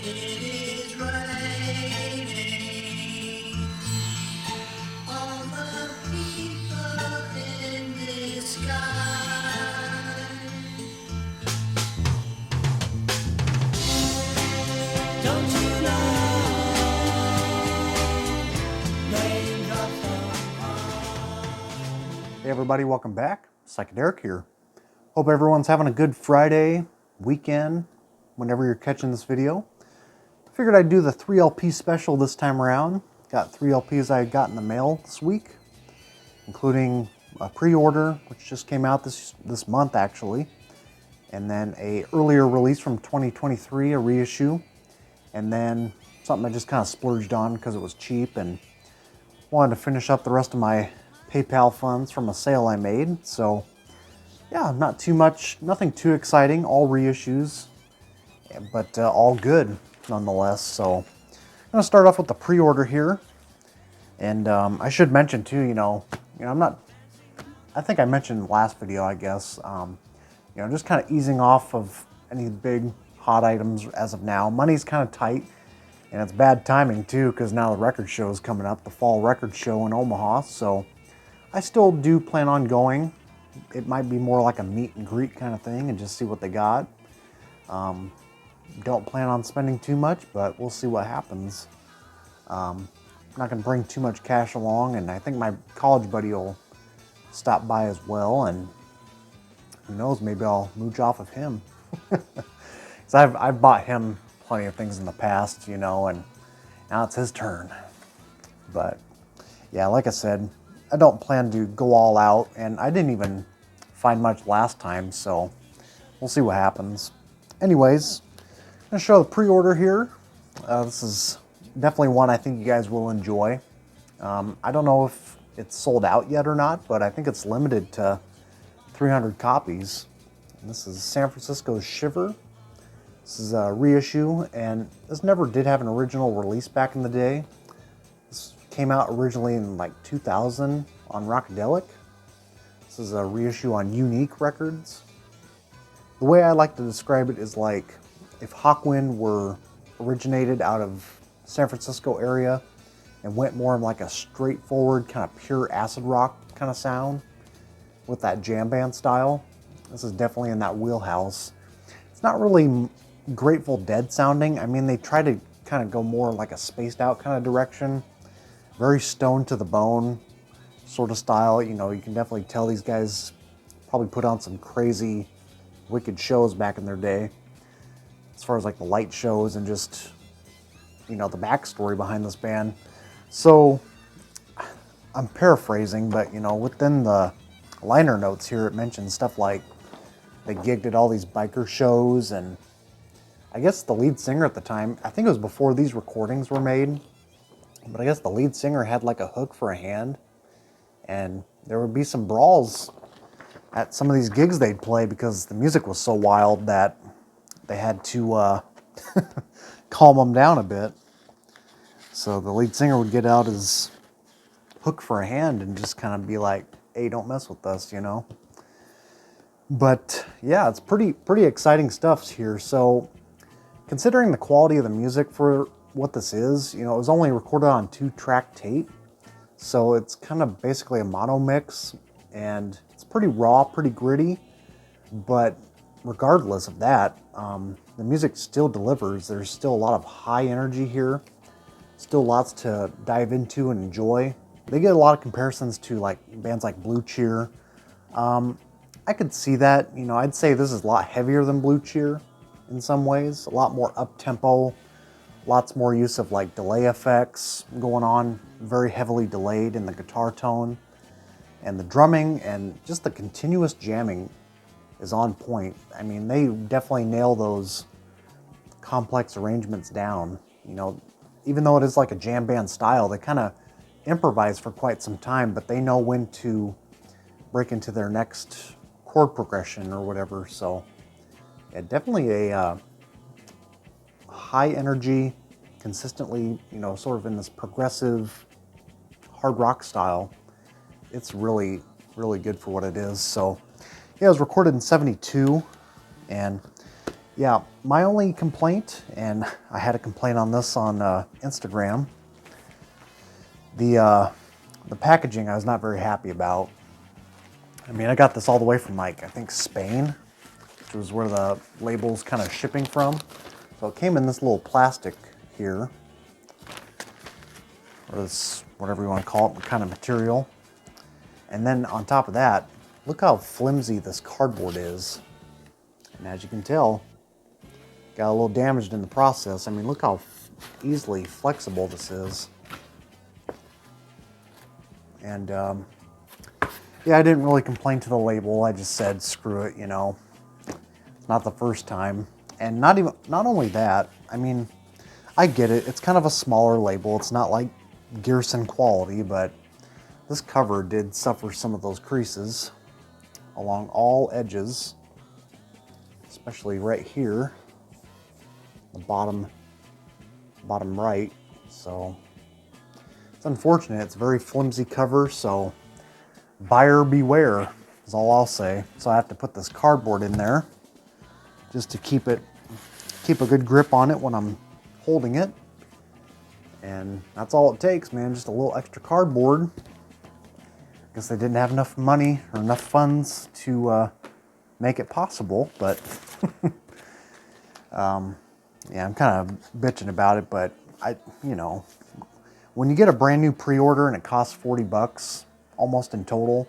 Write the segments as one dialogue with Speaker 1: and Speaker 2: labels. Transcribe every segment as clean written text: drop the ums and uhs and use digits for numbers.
Speaker 1: It is raining on the people in this sky. Don't you know? Raindrops
Speaker 2: Hey everybody, welcome back. Psychedelic here. Hope everyone's having a good Friday weekend whenever you're catching this video. I figured I'd do the 3LP special this time around. Got 3 LPs I got in the mail this week, including a pre-order, which just came out this month actually, and then a earlier release from 2023, a reissue, and then something I just kind of splurged on because it was cheap and wanted to finish up the rest of my PayPal funds from a sale I made. So yeah, not too much, nothing too exciting, all reissues, but all good nonetheless. So I'm gonna start off with the pre-order here. And I should mention too, I'm not, I think I mentioned last video, I guess, just kind of easing off of any big hot items as of now. Money's kind of tight, and it's bad timing too, because now the record show is coming up, the fall record show in Omaha. So I still do plan on going. It might be more like a meet and greet kind of thing and just see what they got. Don't plan on spending too much, but we'll see what happens. I'm not going to bring too much cash along, and I think my college buddy will stop by as well, and who knows, maybe I'll mooch off of him. Because I've bought him plenty of things in the past, and now it's his turn. But yeah, like I said, I don't plan to go all out, and I didn't even find much last time, so we'll see what happens. Anyways, I'm going to show the pre-order here. This is definitely one I think you guys will enjoy. I don't know if it's sold out yet or not, but I think it's limited to 300 copies. And this is San Francisco's Shiver. This is a reissue, and this never did have an original release back in the day. This came out originally in like 2000 on Rockadelic. This is a reissue on Unique Records. The way I like to describe it is like if Hawkwind were originated out of San Francisco area and went more in like a straightforward kind of pure acid rock kind of sound with that jam band style. This is definitely in that wheelhouse. It's not really Grateful Dead sounding. I mean, they try to kind of go more like a spaced out kind of direction. Very stoned to the bone sort of style. You can definitely tell these guys probably put on some crazy, wicked shows back in their day. As far as like the light shows and just, the backstory behind this band. So I'm paraphrasing, but within the liner notes here, it mentions stuff like they gigged at all these biker shows, and I guess the lead singer at the time, I think it was before these recordings were made, but I guess the lead singer had like a hook for a hand, and there would be some brawls at some of these gigs they'd play because the music was so wild that they had to calm them down a bit. So the lead singer would get out his hook for a hand and just kind of be like, hey, don't mess with us, But yeah, it's pretty exciting stuff here. So considering the quality of the music for what this is, it was only recorded on 2-track tape. So it's kind of basically a mono mix, and it's pretty raw, pretty gritty. But regardless of that, the music still delivers. There's still a lot of high energy here. Still lots to dive into and enjoy. They get a lot of comparisons to like bands like Blue Cheer. I could see that. I'd say this is a lot heavier than Blue Cheer in some ways. A lot more up-tempo. Lots more use of like delay effects going on. Very heavily delayed in the guitar tone. And the drumming and just the continuous jamming is on point. I mean, they definitely nail those complex arrangements down. Even though it is like a jam band style, they kind of improvise for quite some time, but they know when to break into their next chord progression or whatever. So yeah, definitely a high energy, consistently, sort of in this progressive hard rock style. It's really, really good for what it is. So yeah, it was recorded in '72, and Yeah, my only complaint, and I had a complaint on this on Instagram, the packaging I was not very happy about. I mean, I got this all the way from like, I think Spain, which was where the label's kind of shipping from. So it came in this little plastic here, or this, whatever you want to call it, kind of material. And then on top of that, look how flimsy this cardboard is. And as you can tell, got a little damaged in the process. I mean, look how easily flexible this is. And yeah, I didn't really complain to the label. I just said, screw it, you know. It's not the first time. And not only that, I mean, I get it. It's kind of a smaller label. It's not like Gearson quality, but this cover did suffer some of those creases along all edges, especially right here, the bottom right. So it's unfortunate. It's a very flimsy cover, so buyer beware is all I'll say. So I have to put this cardboard in there just to keep a good grip on it when I'm holding it. And that's all it takes, man, just a little extra cardboard. Guess they didn't have enough money or enough funds to make it possible, but yeah, I'm kind of bitching about it, but you know, when you get a brand new pre-order and it costs 40 bucks almost in total,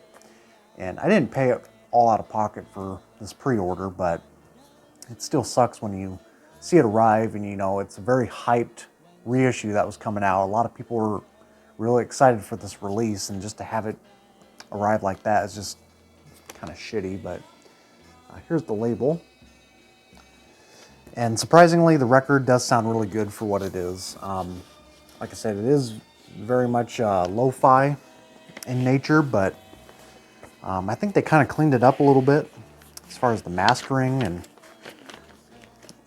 Speaker 2: and I didn't pay it all out of pocket for this pre-order, but it still sucks when you see it arrive and you know it's a very hyped reissue that was coming out. A lot of people were really excited for this release, and just to have it arrive like that is just kind of shitty. But here's the label. And surprisingly, the record does sound really good for what it is. Like I said, it is very much lo-fi in nature, but I think they kind of cleaned it up a little bit as far as the mastering and,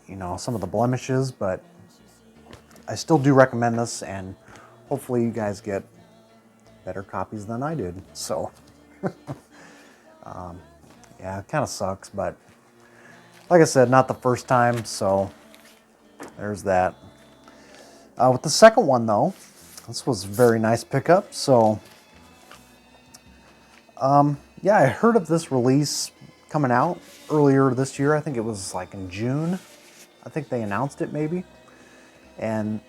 Speaker 2: you know, some of the blemishes, but I still do recommend this, and hopefully you guys get better copies than I did. So yeah, it kind of sucks, but like I said, not the first time, so there's that. With the second one though, this was a very nice pickup. So yeah, I heard of this release coming out earlier this year. I think it was like in June. I think they announced it maybe. And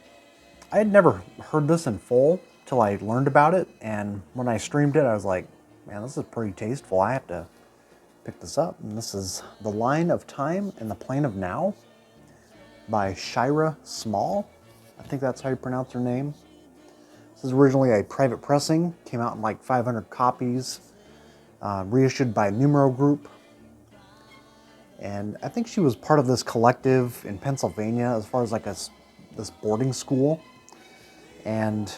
Speaker 2: I had never heard this in full till I learned about it. And when I streamed it, I was like, man, this is pretty tasteful. I have to pick this up. And this is The Line of Time and the Plane of Now by Shira Small. I think that's how you pronounce her name. This is originally a private pressing. Came out in like 500 copies. Reissued by Numero Group. And I think she was part of this collective in Pennsylvania as far as like this boarding school. And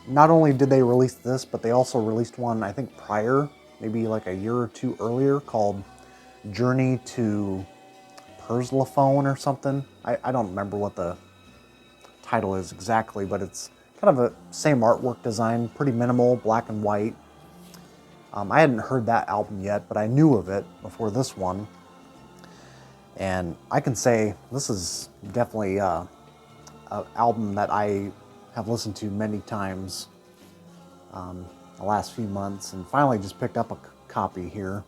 Speaker 2: not only did they release this, but they also released one, I think prior, maybe like a year or two earlier, called Journey to Persephone or something. I don't remember what the title is exactly, but it's kind of a same artwork design, pretty minimal, black and white. I hadn't heard that album yet, but I knew of it before this one. And I can say this is definitely an album that I have listened to many times the last few months, and finally just picked up a copy here.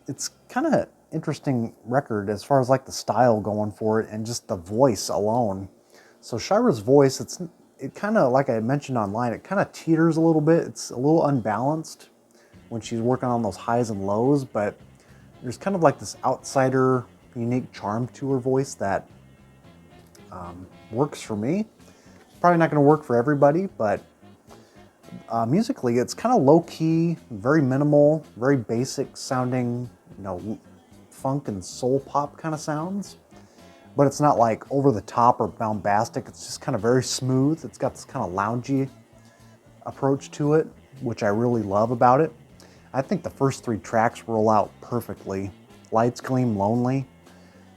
Speaker 2: It's kind of interesting record as far as like the style going for it and just the voice alone. So Shira's voice, it kind of, like I mentioned online, it kind of teeters a little bit. It's a little unbalanced when she's working on those highs and lows, but there's kind of like this outsider, unique charm to her voice that works for me. Probably not going to work for everybody, but musically, it's kind of low-key, very minimal, very basic sounding, you know, funk and soul pop kind of sounds. But it's not like over the top or bombastic. It's just kind of very smooth. It's got this kind of loungy approach to it, which I really love about it. I think the first 3 tracks roll out perfectly. Lights Gleam Lonely,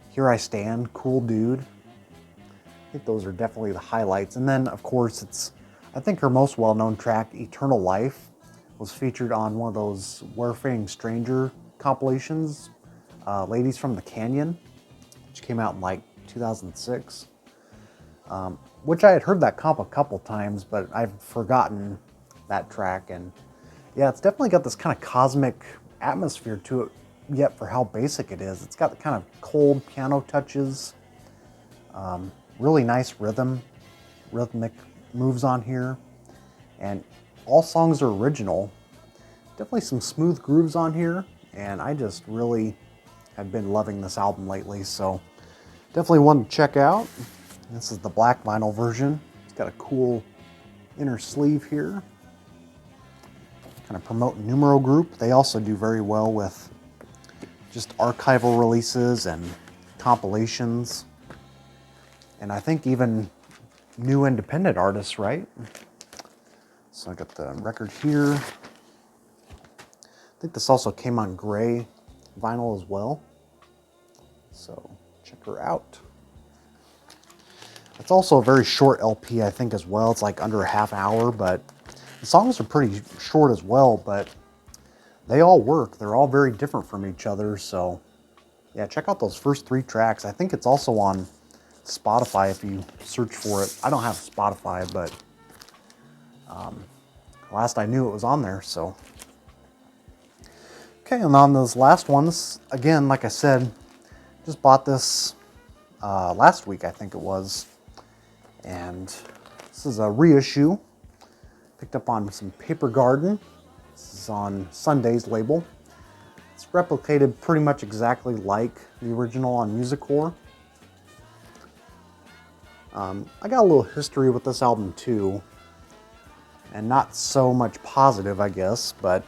Speaker 2: Here I Stand, Cool Dude. I think those are definitely the highlights. And then, of course, I think her most well-known track, Eternal Life, was featured on one of those Warfaring Stranger compilations, Ladies from the Canyon. which came out in like 2006. Which I had heard that comp a couple times, but I've forgotten that track. And yeah, it's definitely got this kind of cosmic atmosphere to it, yet for how basic it is. It's got the kind of cold piano touches, really nice rhythmic moves on here, and all songs are original. Definitely some smooth grooves on here, and I just really have been loving this album lately, so definitely one to check out. This is the black vinyl version. It's got a cool inner sleeve here. Kind of promoting Numero Group. They also do very well with just archival releases and compilations. And I think even new independent artists, right? So I got the record here. I think this also came on gray vinyl as well. So check her out. It's also a very short LP, I think, as well. It's like under a half hour, but the songs are pretty short as well, but they all work. They're all very different from each other, so yeah, check out those first 3 tracks. I think it's also on Spotify if you search for it. I don't have Spotify, but last I knew it was on there, so. Okay, and on those last ones, again, like I said, just bought this last week, I think it was. And this is a reissue. Picked up on some Paper Garden. This is on Sunday's label. It's replicated pretty much exactly like the original on Musicore. I got a little history with this album too, and not so much positive, I guess, but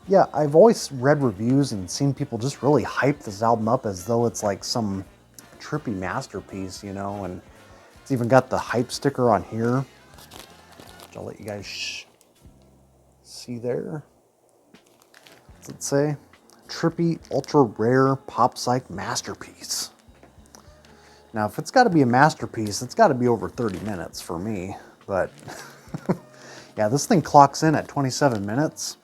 Speaker 2: yeah, I've always read reviews and seen people just really hype this album up as though it's like some trippy masterpiece, you know, and it's even got the hype sticker on here, which I'll let you guys see there. What's it say? Trippy, ultra rare, pop psych masterpiece. Now, if it's got to be a masterpiece, it's got to be over 30 minutes for me, but yeah, this thing clocks in at 27 minutes.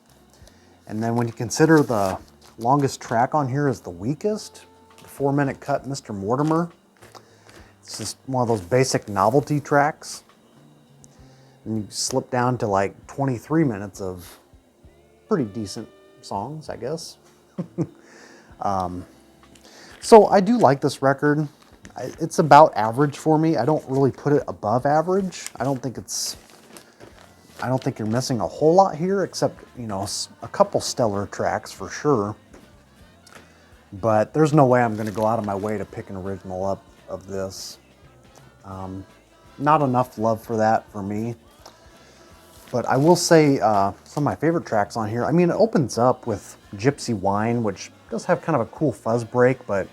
Speaker 2: And then when you consider the longest track on here is the weakest, the 4-minute cut, Mr. Mortimer, it's just one of those basic novelty tracks. And you slip down to like 23 minutes of pretty decent songs, I guess. So I do like this record. It's about average for me. I don't really put it above average. I don't think you're missing a whole lot here, except, you know, a couple stellar tracks for sure. But there's no way I'm going to go out of my way to pick an original up of this. Not enough love for that for me. But I will say some of my favorite tracks on here. I mean, it opens up with Gypsy Wine, which does have kind of a cool fuzz break, but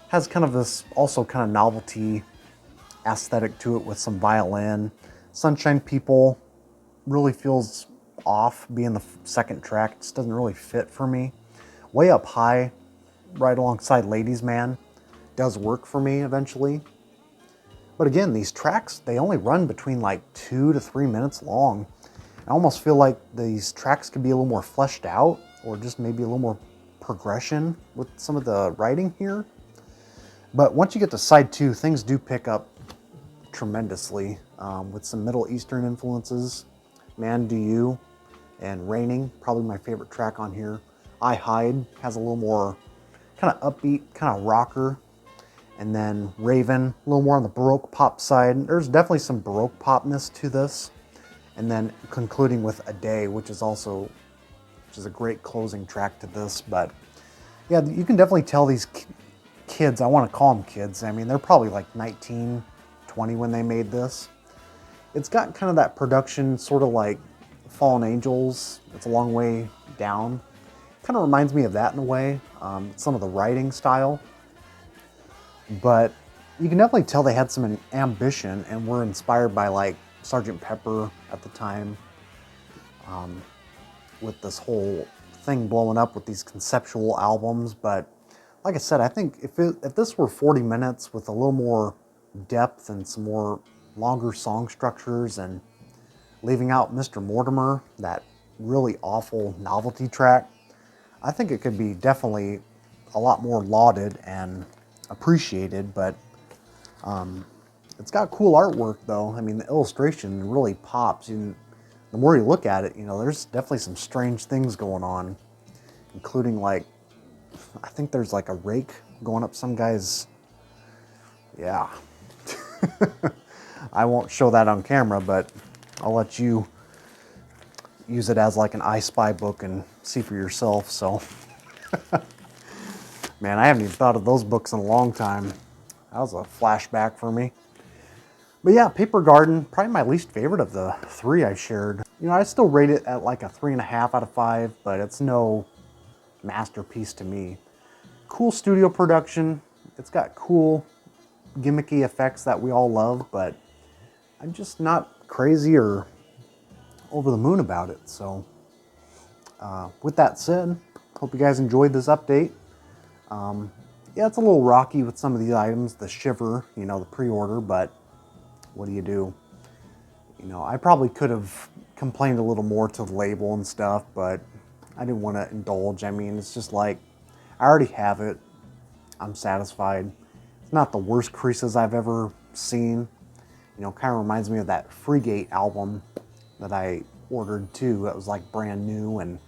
Speaker 2: has kind of this also kind of novelty aesthetic to it with some violin. Sunshine People really feels off being the second track. It just doesn't really fit for me. Way Up High, right alongside Ladies Man, does work for me eventually. But again, these tracks, they only run between like 2 to 3 minutes long. I almost feel like these tracks could be a little more fleshed out, or just maybe a little more progression with some of the writing here. But once you get to side 2, things do pick up tremendously with some Middle Eastern influences. Man Do You and Raining, probably my favorite track on here. I Hide has a little more kind of upbeat, kind of rocker. And then Raven, a little more on the Baroque pop side. There's definitely some Baroque popness to this. And then concluding with A Day, which is a great closing track to this. But yeah, you can definitely tell these kids, I want to call them kids. I mean, they're probably like 19, 20 when they made this. It's got kind of that production, sort of like Fallen Angels. It's a long way down. Kind of reminds me of that in a way. Some of the writing style. But you can definitely tell they had some ambition and were inspired by like Sgt. Pepper at the time. With this whole thing blowing up with these conceptual albums. But like I said, I think if this were 40 minutes with a little more depth and some more longer song structures and leaving out Mr. Mortimer, that really awful novelty track, I think it could be definitely a lot more lauded and appreciated, but it's got cool artwork though. I mean, the illustration really pops. And the more you look at it, you know, there's definitely some strange things going on, including like, I think there's like a rake going up some guy's, yeah. I won't show that on camera, but I'll let you use it as like an I Spy book and see for yourself. So, man, I haven't even thought of those books in a long time. That was a flashback for me. But yeah, Paper Garden, probably my least favorite of the three I shared. You know, I still rate it at like a 3.5 out of 5, but it's no masterpiece to me. Cool studio production. It's got cool gimmicky effects that we all love, but I'm just not crazy or over the moon about it. So with that said, hope you guys enjoyed this update. Yeah, it's a little rocky with some of these items, the Shiver, you know, the pre-order, but what do? You know, I probably could have complained a little more to the label and stuff, but I didn't want to indulge. I mean, it's just like, I already have it. I'm satisfied. It's not the worst creases I've ever seen. You know, kind of reminds me of that Freegate album that I ordered too. That was like brand new, and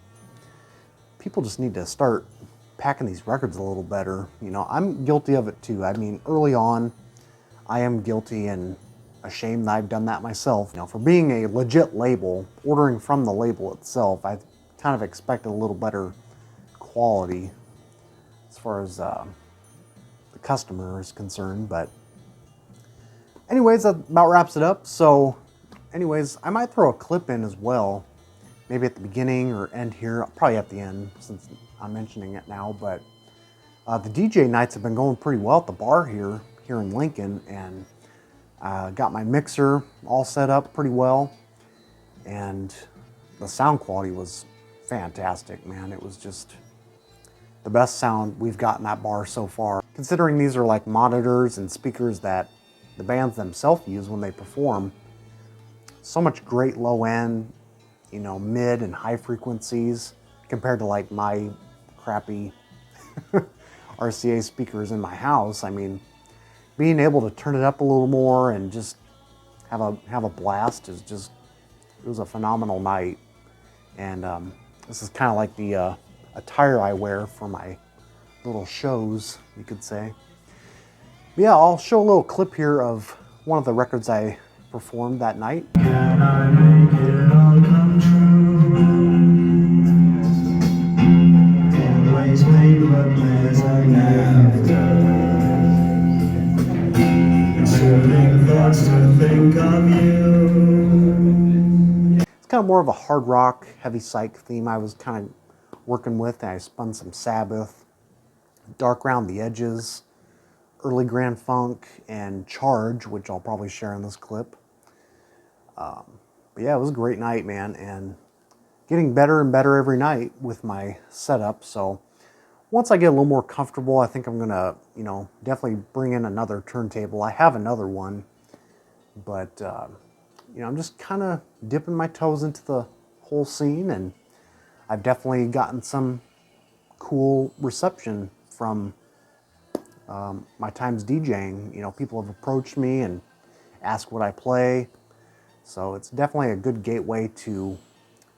Speaker 2: people just need to start packing these records a little better. You know, I'm guilty of it too. I mean, early on, I am guilty and ashamed that I've done that myself. You know, for being a legit label, ordering from the label itself, I kind of expected a little better quality as far as the customer is concerned. But anyways, that about wraps it up. So anyways, I might throw a clip in as well, maybe at the beginning or end here, probably at the end since I'm mentioning it now. But the DJ nights have been going pretty well at the bar here in Lincoln, and got my mixer all set up pretty well, and the sound quality was fantastic, man. It was just the best sound we've got in that bar so far. Considering these are like monitors and speakers that the bands themselves use when they perform, so much great low end, you know, mid and high frequencies compared to like my crappy RCA speakers in my house. I mean, being able to turn it up a little more and just have a blast is just, it was a phenomenal night. And this is kind of like the attire I wear for my little shows, you could say. But yeah, I'll show a little clip here of one of the records I performed that night.
Speaker 1: Can I make it all come true? Always wait, but there's an after. Soothing thoughts to think of you.
Speaker 2: It's kind of more of a hard rock, heavy psych theme I was kind of working with. And I spun some Sabbath, Dark Around the Edges, early Grand Funk, and Charge, which I'll probably share in this clip. But yeah, it was a great night, man, and getting better and better every night with my setup. So once I get a little more comfortable, I think I'm gonna, you know, definitely bring in another turntable. I have another one, but you know, I'm just kind of dipping my toes into the whole scene, and I've definitely gotten some cool reception from my times DJing. You know, people have approached me and asked what I play. So it's definitely a good gateway to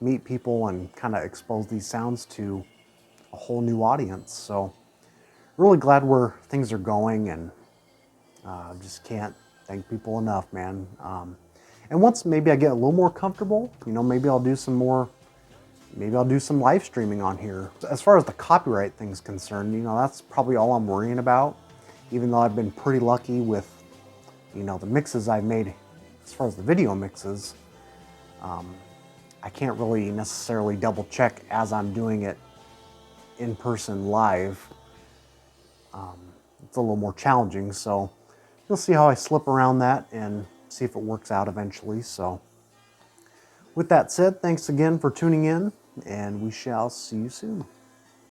Speaker 2: meet people and kind of expose these sounds to a whole new audience. So really glad where things are going, and just can't thank people enough, man. And once maybe I get a little more comfortable, you know, maybe I'll do some live streaming on here. As far as the copyright thing's concerned, you know, that's probably all I'm worrying about, even though I've been pretty lucky with, you know, the mixes I've made. As far as the video mixes, I can't really necessarily double check as I'm doing it in person live. It's a little more challenging, so you'll see how I slip around that and see if it works out eventually. So with that said, thanks again for tuning in, and we shall see you soon.